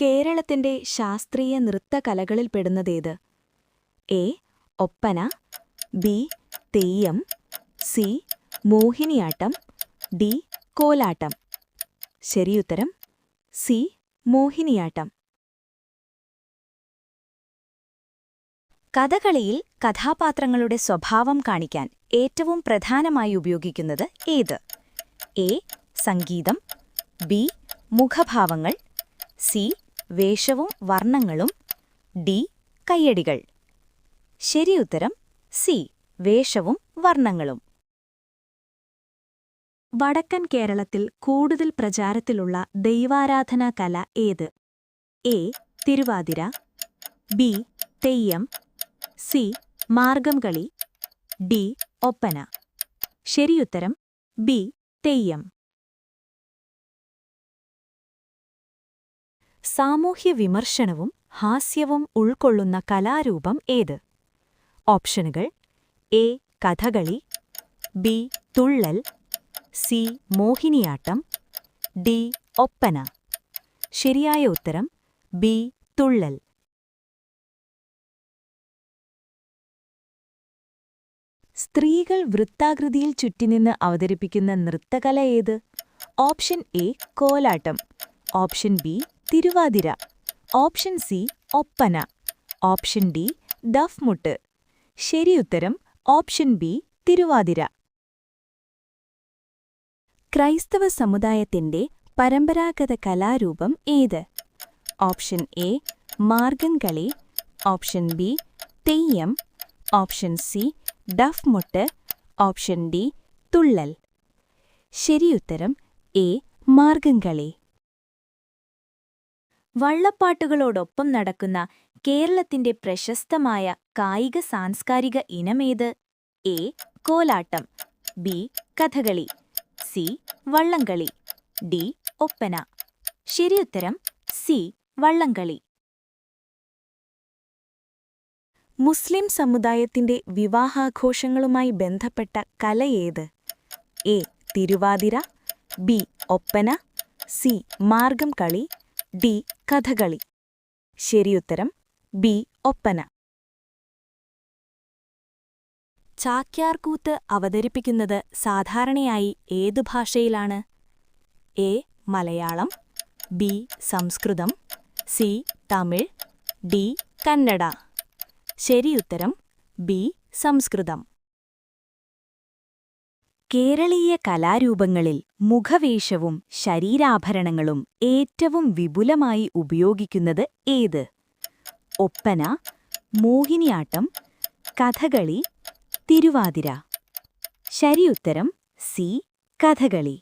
കേരളത്തിന്റെ ശാസ്ത്രീയ നൃത്തകലകളിൽപ്പെടുന്നതേത്? A. Oppana, B. Theyyam, C. Mohiniyattam, D. Kolattam. ശരിയുത്തരം സി. മോഹിനിയാട്ടം. കഥകളിയിൽ കഥാപാത്രങ്ങളുടെ സ്വഭാവം കാണിക്കാൻ ഏറ്റവും പ്രധാനമായി ഉപയോഗിക്കുന്നത് ഏത്? എ. സംഗീതം, ബി. മുഖഭാവങ്ങൾ, സി. വേഷവും വർണ്ണങ്ങളും, ഡി. കയ്യടികൾ. ശരിയുത്തരം സി. വേഷവും വർണ്ണങ്ങളും. വടക്കൻ കേരളത്തിൽ കൂടുതൽ പ്രചാരത്തിലുള്ള ദൈവാരാധനാ കല ഏത്? A. Thiruvathira, B. Theyyam, C. Margamkali, D. Oppana. ശരിയുത്തരം ബി. തെയ്യം. സാമൂഹ്യ വിമർശനവും ഹാസ്യവും ഉൾക്കൊള്ളുന്ന കലാരൂപം ഏത്? ഓപ്ഷനുകൾ: A. Kathakali, B. Thullal, C. Mohiniyattam, D. Oppana. ശരിയായ ഉത്തരം ബി. തുള്ളൽ. സ്ത്രീകൾ വൃത്താകൃതിയിൽ ചുറ്റിനിന്ന് അവതരിപ്പിക്കുന്ന നൃത്തകല ഏത്? Option A. Kolattam, option B. Thiruvathira, option C. Oppana, option D. Dafmuttu. ശരിയുത്തരം ഓപ്ഷൻ ബി. തിരുവാതിര. ക്രൈസ്തവ സമുദായത്തിന്റെ പരമ്പരാഗത കലാരൂപം ഏത്? Option A. Margamkali, option B. Theyyam, option C. Dafmuttu, option D. Thullal. ശരിയുത്തരം എ. മാർഗംകളി. വള്ളപ്പാട്ടുകളോടൊപ്പം നടക്കുന്ന കേരളത്തിന്റെ പ്രശസ്തമായ കായിക സാംസ്കാരിക ഇനമേത്? A. Kolattam, B. Kathakali, C. Vallamkali, D. Oppana. ശരിയുത്തരം സി. വള്ളംകളി. മുസ്ലിം സമുദായത്തിന്റെ വിവാഹാഘോഷങ്ങളുമായി ബന്ധപ്പെട്ട കലയേത്? A. Thiruvathira, B. Oppana, C. Margamkali, D. Kathakali. ശരിയുത്തരം ബി. ഒപ്പന. ചാക്യാർകൂത്ത് അവതരിപ്പിക്കുന്നത് സാധാരണയായി ഏതു ഭാഷയിലാണ്? A. Malayalam, B. Sanskrit, C. Tamil, D. Kannada. ശരിയുത്തരം ബി. സംസ്കൃതം. കേരളീയ കലാരൂപങ്ങളിൽ മുഖവേഷവും ശരീരാഭരണങ്ങളും ഏറ്റവും വിപുലമായി ഉപയോഗിക്കുന്നത് ഏത്? ഒപ്പന, മോഹിനിയാട്ടം, കഥകളി, തിരുവാതിര. ശരിയുത്തരം സി. കഥകളി.